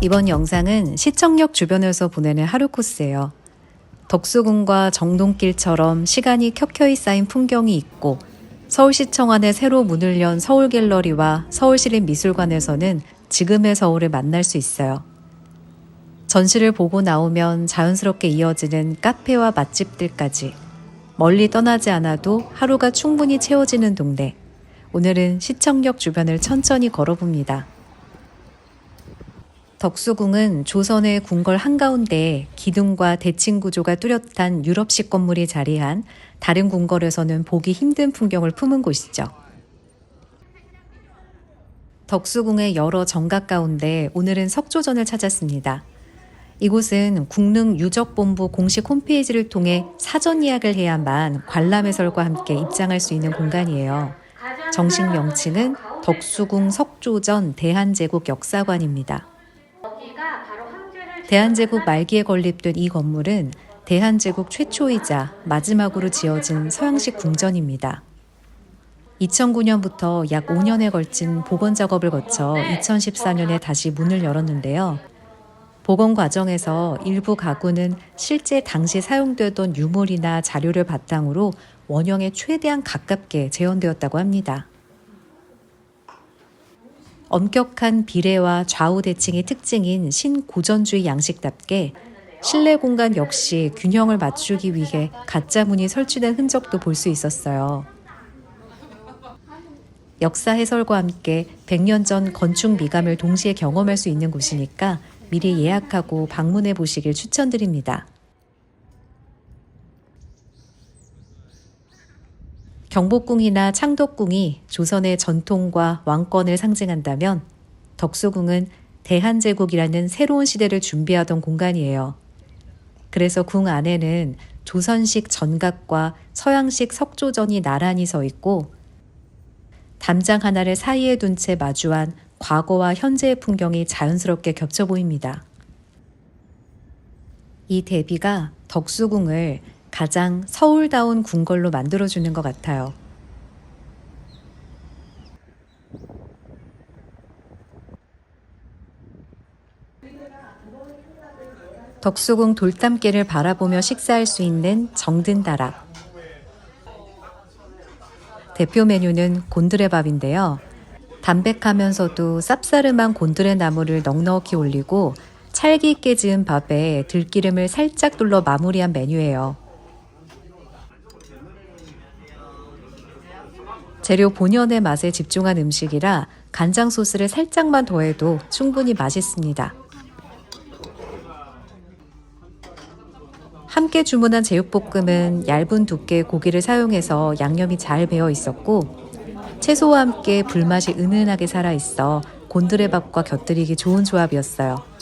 이번 영상은 시청역 주변에서 보내는 하루 코스예요. 덕수궁과 정동길처럼 시간이 켜켜이 쌓인 풍경이 있고 서울시청 안에 새로 문을 연 서울갤러리와 서울시립미술관에서는 지금의 서울을 만날 수 있어요. 전시를 보고 나오면 자연스럽게 이어지는 카페와 맛집들까지 멀리 떠나지 않아도 하루가 충분히 채워지는 동네. 오늘은 시청역 주변을 천천히 걸어봅니다. 덕수궁은 조선의 궁궐 한가운데에 기둥과 대칭 구조가 뚜렷한 유럽식 건물이 자리한 다른 궁궐에서는 보기 힘든 풍경을 품은 곳이죠. 덕수궁의 여러 정각 가운데 오늘은 석조전을 찾았습니다. 이곳은 국릉유적본부 공식 홈페이지를 통해 사전 예약을 해야만 관람 해설과 함께 입장할 수 있는 공간이에요. 정식 명칭은 덕수궁 석조전 대한제국 역사관입니다. 대한제국 말기에 건립된 이 건물은 대한제국 최초이자 마지막으로 지어진 서양식 궁전입니다. 2009년부터 약 5년에 걸친 복원 작업을 거쳐 2014년에 다시 문을 열었는데요. 복원 과정에서 일부 가구는 실제 당시 사용되던 유물이나 자료를 바탕으로 원형에 최대한 가깝게 재현되었다고 합니다. 엄격한 비례와 좌우 대칭이 특징인 신고전주의 양식답게 실내 공간 역시 균형을 맞추기 위해 가짜 문이 설치된 흔적도 볼 수 있었어요. 역사 해설과 함께 100년 전 건축 미감을 동시에 경험할 수 있는 곳이니까 미리 예약하고 방문해 보시길 추천드립니다. 경복궁이나 창덕궁이 조선의 전통과 왕권을 상징한다면 덕수궁은 대한제국이라는 새로운 시대를 준비하던 공간이에요. 그래서 궁 안에는 조선식 전각과 서양식 석조전이 나란히 서 있고 담장 하나를 사이에 둔 채 마주한 과거와 현재의 풍경이 자연스럽게 겹쳐 보입니다. 이 대비가 덕수궁을 가장 서울다운 궁궐로 만들어주는 것 같아요. 덕수궁 돌담길을 바라보며 식사할 수 있는 정든다락. 대표 메뉴는 곤드레밥인데요. 담백하면서도 쌉싸름한 곤드레 나물을 넉넉히 올리고 찰기 있게 지은 밥에 들기름을 살짝 둘러 마무리한 메뉴예요. 재료 본연의 맛에 집중한 음식이라 간장 소스를 살짝만 더해도 충분히 맛있습니다. 함께 주문한 제육볶음은 얇은 두께의 고기를 사용해서 양념이 잘 배어 있었고 채소와 함께 불맛이 은은하게 살아있어 곤드레밥과 곁들이기 좋은 조합이었어요.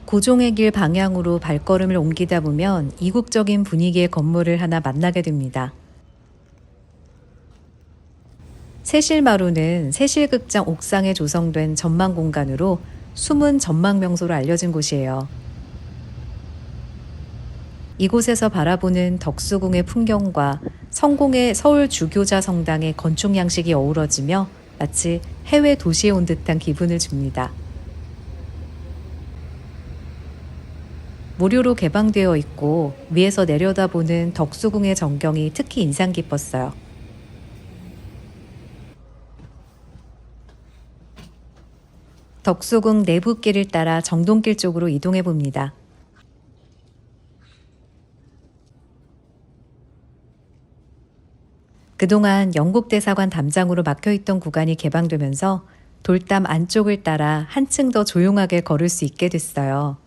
고종의 길 방향으로 발걸음을 옮기다 보면 이국적인 분위기의 건물을 하나 만나게 됩니다. 세실마루는 세실극장 옥상에 조성된 전망 공간으로 숨은 전망 명소로 알려진 곳이에요. 이곳에서 바라보는 덕수궁의 풍경과 성공의 서울 주교자 성당의 건축 양식이 어우러지며 마치 해외 도시에 온 듯한 기분을 줍니다. 무료로 개방되어 있고 위에서 내려다보는 덕수궁의 전경이 특히 인상 깊었어요. 덕수궁 내부길을 따라 정동길 쪽으로 이동해 봅니다. 그동안 영국대사관 담장으로 막혀있던 구간이 개방되면서 돌담 안쪽을 따라 한층 더 조용하게 걸을 수 있게 됐어요.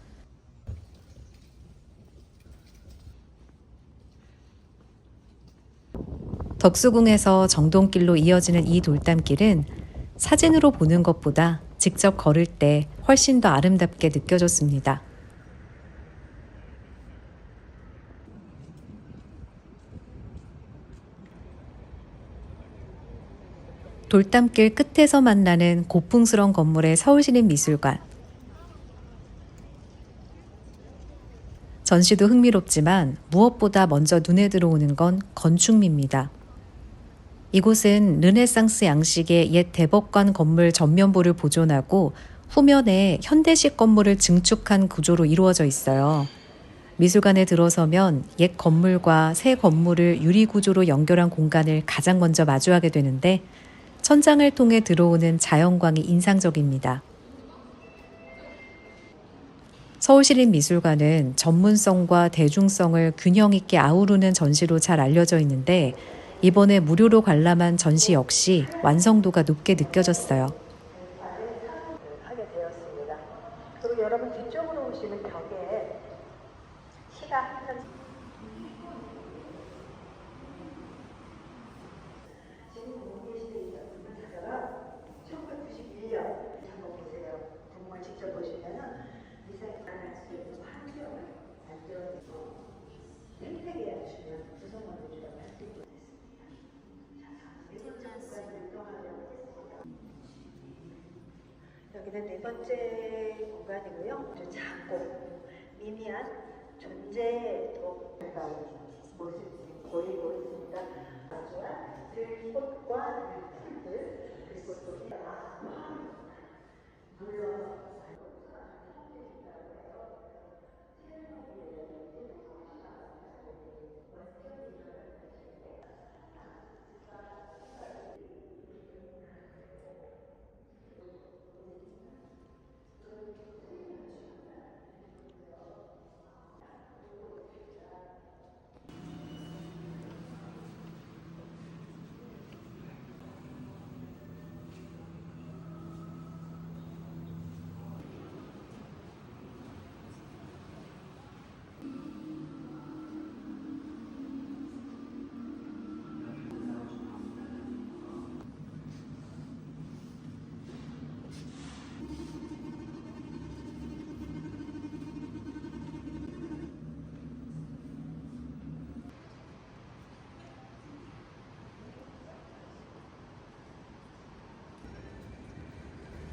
덕수궁에서 정동길로 이어지는 이 돌담길은 사진으로 보는 것보다 직접 걸을 때 훨씬 더 아름답게 느껴졌습니다. 돌담길 끝에서 만나는 고풍스러운 건물의 서울시립미술관. 전시도 흥미롭지만 무엇보다 먼저 눈에 들어오는 건 건축미입니다. 이곳은 르네상스 양식의 옛 대법관 건물 전면부를 보존하고 후면에 현대식 건물을 증축한 구조로 이루어져 있어요. 미술관에 들어서면 옛 건물과 새 건물을 유리 구조로 연결한 공간을 가장 먼저 마주하게 되는데 천장을 통해 들어오는 자연광이 인상적입니다. 서울시립미술관은 전문성과 대중성을 균형 있게 아우르는 전시로 잘 알려져 있는데 이번에 무료로 관람한 전시 역시 완성도가 높게 느껴졌어요. 하게 되었습니다. 그리고 여러분 뒤쪽으로 오시면 벽에 시가 항상 지금 보고 계시는 이 작품은 작가가 1991년 한번 보세요. 정말 직접 보시면은 미사일 안할 수 있는 환경을 만들어내고 생태계에 주는 구성원을 주라고 할 수 있게 됐습니다. 자, 네 번째 공간을 이동하려고 했습니다. 여기는 네 번째 공간이고요. 아주 작고 미미한 존재도 가까운 모습이 보이고 있습니다. 아주와 들꽃과 풀들 그리고 또 물론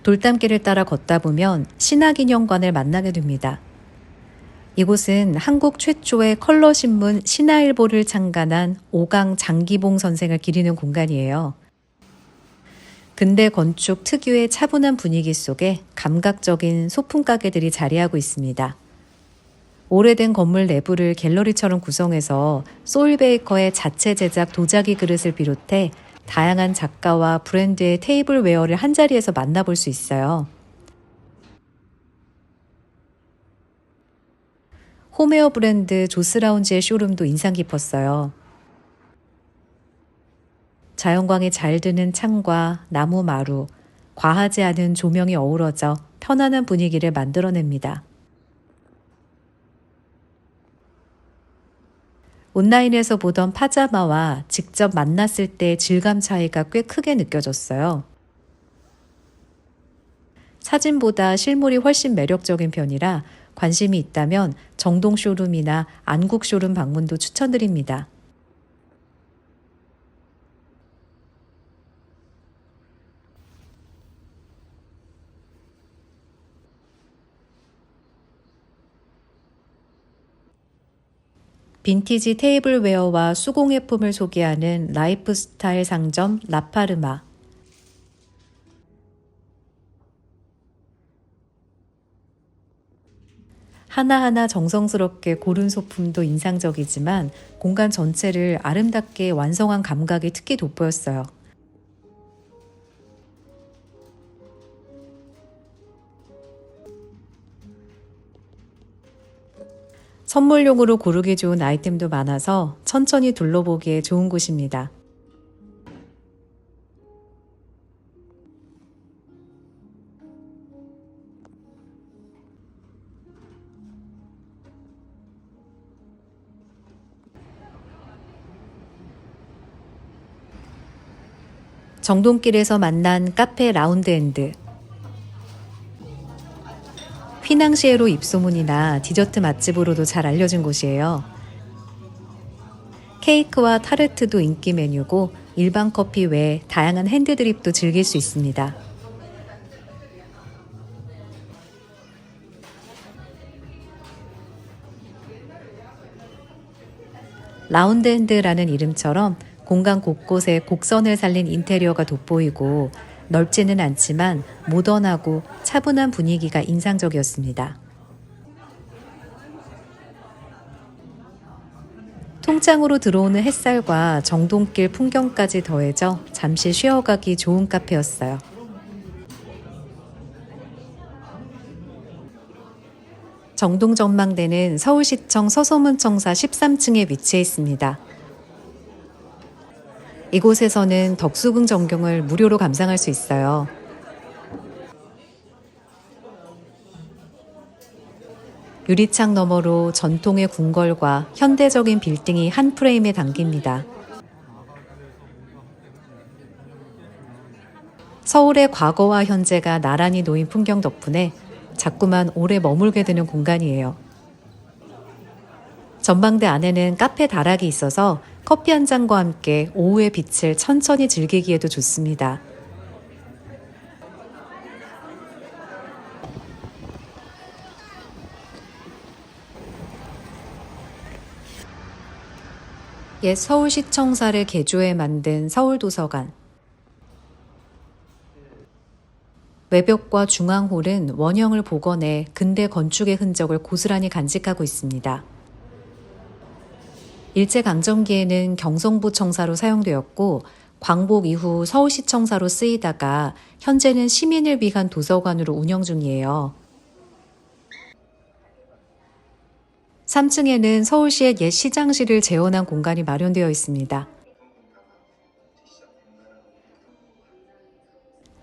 돌담길을 따라 걷다 보면 신화기념관을 만나게 됩니다. 이곳은 한국 최초의 컬러 신문 신화일보를 창간한 오강 장기봉 선생을 기리는 공간이에요. 근대 건축 특유의 차분한 분위기 속에 감각적인 소품 가게들이 자리하고 있습니다. 오래된 건물 내부를 갤러리처럼 구성해서 소울베이커의 자체 제작 도자기 그릇을 비롯해 다양한 작가와 브랜드의 테이블웨어를 한자리에서 만나볼 수 있어요. 홈웨어 브랜드 조스라운지의 쇼룸도 인상 깊었어요. 자연광이 잘 드는 창과 나무 마루, 과하지 않은 조명이 어우러져 편안한 분위기를 만들어냅니다. 온라인에서 보던 파자마와 직접 만났을 때 질감 차이가 꽤 크게 느껴졌어요. 사진보다 실물이 훨씬 매력적인 편이라 관심이 있다면 정동 쇼룸이나 안국 쇼룸 방문도 추천드립니다. 빈티지 테이블웨어와 수공예품을 소개하는 라이프스타일 상점 라파르마. 하나하나 정성스럽게 고른 소품도 인상적이지만 공간 전체를 아름답게 완성한 감각이 특히 돋보였어요. 선물용으로 고르기 좋은 아이템도 많아서 천천히 둘러보기에 좋은 곳입니다. 정동길에서 만난 카페 라운드핸드. 휘낭시에로 입소문이나 디저트 맛집으로도 잘 알려진 곳이에요. 케이크와 타르트도 인기 메뉴고 일반 커피 외에 다양한 핸드드립도 즐길 수 있습니다. 라운드핸드라는 이름처럼 공간 곳곳에 곡선을 살린 인테리어가 돋보이고 넓지는 않지만 모던하고 차분한 분위기가 인상적이었습니다. 통창으로 들어오는 햇살과 정동길 풍경까지 더해져 잠시 쉬어가기 좋은 카페였어요. 정동 전망대는 서울시청 서소문청사 13층에 위치해 있습니다. 이곳에서는 덕수궁 전경을 무료로 감상할 수 있어요. 유리창 너머로 전통의 궁궐과 현대적인 빌딩이 한 프레임에 담깁니다. 서울의 과거와 현재가 나란히 놓인 풍경 덕분에 자꾸만 오래 머물게 되는 공간이에요. 전망대 안에는 카페 다락이 있어서 커피 한 잔과 함께 오후의 빛을 천천히 즐기기에도 좋습니다. 옛 서울시청사를 개조해 만든 서울도서관. 외벽과 중앙홀은 원형을 복원해 근대 건축의 흔적을 고스란히 간직하고 있습니다. 일제강점기에는 경성부 청사로 사용되었고 광복 이후 서울시청사로 쓰이다가 현재는 시민을 위한 도서관으로 운영 중이에요. 3층에는 서울시의 옛 시장실을 재현한 공간이 마련되어 있습니다.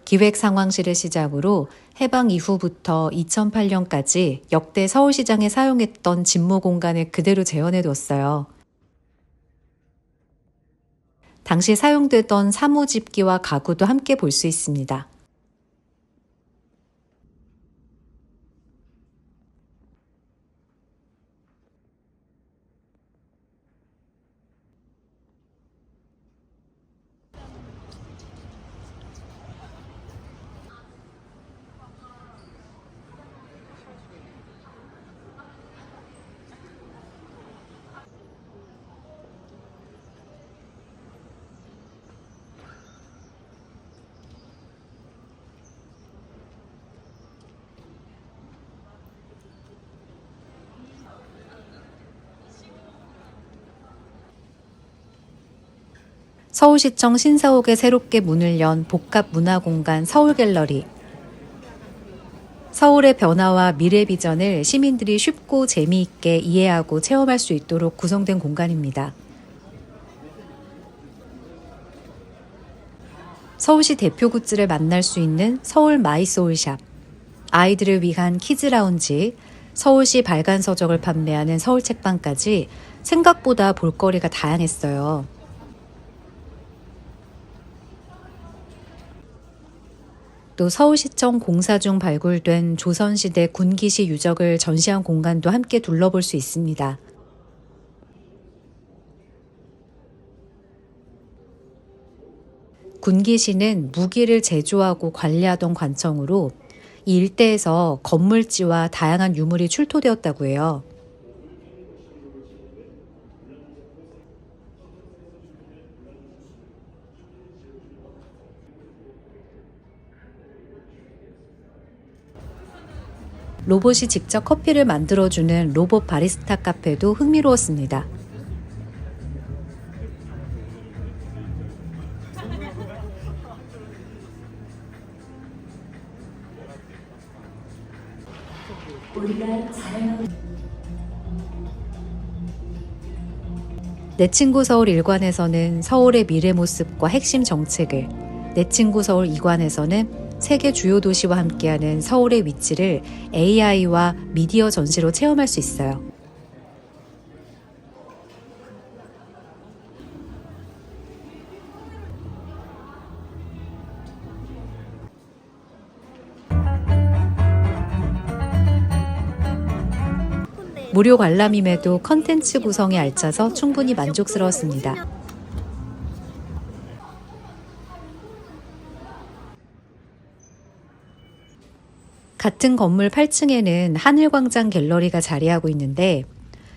기획상황실을 시작으로 해방 이후부터 2008년까지 역대 서울시장에 사용했던 집무 공간을 그대로 재현해 뒀어요. 당시 사용되던 사무집기와 가구도 함께 볼 수 있습니다. 서울시청 신사옥에 새롭게 문을 연 복합문화공간 서울갤러리. 서울의 변화와 미래 비전을 시민들이 쉽고 재미있게 이해하고 체험할 수 있도록 구성된 공간입니다. 서울시 대표 굿즈를 만날 수 있는 서울 마이소울샵, 아이들을 위한 키즈라운지, 서울시 발간서적을 판매하는 서울책방까지 생각보다 볼거리가 다양했어요. 또 서울시청 공사 중 발굴된 조선시대 군기시 유적을 전시한 공간도 함께 둘러볼 수 있습니다. 군기시는 무기를 제조하고 관리하던 관청으로 이 일대에서 건물지와 다양한 유물이 출토되었다고 해요. 로봇이 직접 커피를 만들어주는 로봇 바리스타 카페도 흥미로웠습니다. 내 친구 서울 1관에서는 서울의 미래 모습과 핵심 정책을, 내 친구 서울 2관에서는 세계 주요 도시와 함께하는 서울의 위치를 AI와 미디어 전시로 체험할 수 있어요. 무료 관람임에도 컨텐츠 구성이 알차서 충분히 만족스러웠습니다. 같은 건물 8층에는 하늘광장 갤러리가 자리하고 있는데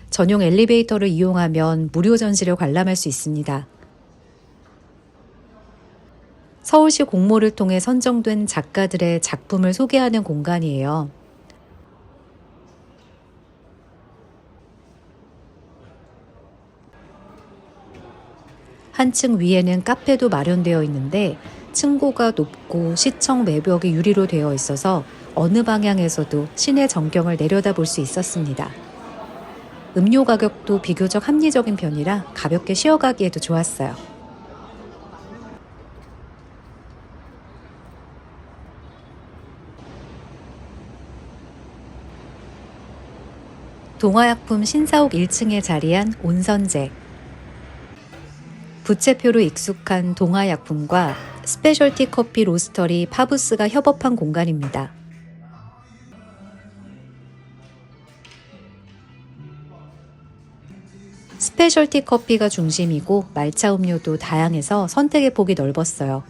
전용 엘리베이터를 이용하면 무료 전시를 관람할 수 있습니다. 서울시 공모를 통해 선정된 작가들의 작품을 소개하는 공간이에요. 한층 위에는 카페도 마련되어 있는데 층고가 높고 시청 매벽이 유리로 되어 있어서 어느 방향에서도 시내 전경을 내려다볼 수 있었습니다. 음료 가격도 비교적 합리적인 편이라 가볍게 쉬어가기에도 좋았어요. 동화약품 신사옥 1층에 자리한 온선제. 부채표로 익숙한 동화약품과 스페셜티 커피 로스터리 파부스가 협업한 공간입니다. 스페셜티 커피가 중심이고 말차 음료도 다양해서 선택의 폭이 넓었어요.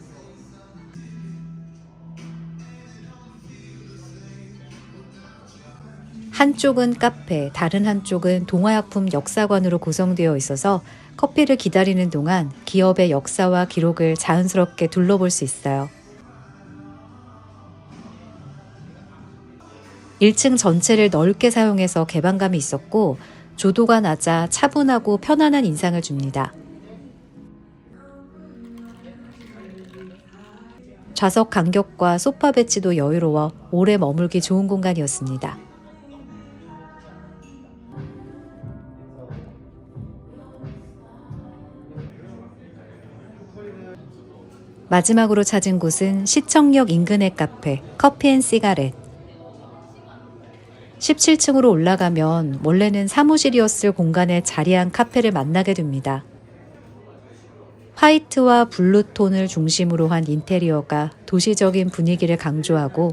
한쪽은 카페, 다른 한쪽은 동화약품 역사관으로 구성되어 있어서 커피를 기다리는 동안 기업의 역사와 기록을 자연스럽게 둘러볼 수 있어요. 1층 전체를 넓게 사용해서 개방감이 있었고 조도가 낮아 차분하고 편안한 인상을 줍니다. 좌석 간격과 소파 배치도 여유로워 오래 머물기 좋은 공간이었습니다. 마지막으로 찾은 곳은 시청역 인근의 카페 커피앤시가렛. 17층으로 올라가면 원래는 사무실이었을 공간에 자리한 카페를 만나게 됩니다. 화이트와 블루톤을 중심으로 한 인테리어가 도시적인 분위기를 강조하고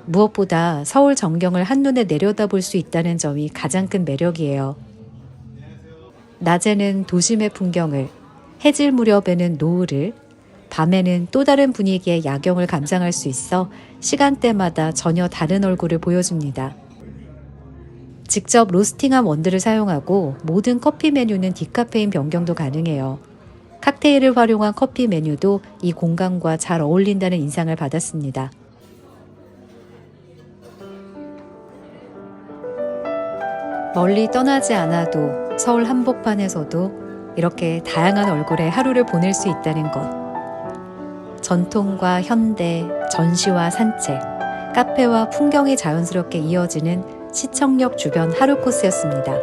무엇보다 서울 전경을 한눈에 내려다볼 수 있다는 점이 가장 큰 매력이에요. 낮에는 도심의 풍경을, 해질 무렵에는 노을을, 밤에는 또 다른 분위기의 야경을 감상할 수 있어 시간대마다 전혀 다른 얼굴을 보여줍니다. 직접 로스팅한 원두를 사용하고 모든 커피 메뉴는 디카페인 변경도 가능해요. 칵테일을 활용한 커피 메뉴도 이 공간과 잘 어울린다는 인상을 받았습니다. 멀리 떠나지 않아도 서울 한복판에서도 이렇게 다양한 얼굴의 하루를 보낼 수 있다는 것. 전통과 현대, 전시와 산책, 카페와 풍경이 자연스럽게 이어지는 시청역 주변 하루 코스였습니다.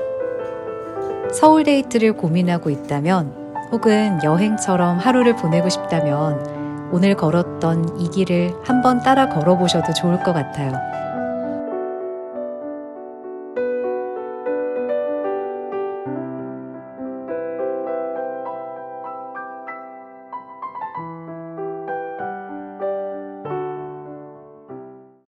서울 데이트를 고민하고 있다면 혹은 여행처럼 하루를 보내고 싶다면 오늘 걸었던 이 길을 한번 따라 걸어보셔도 좋을 것 같아요.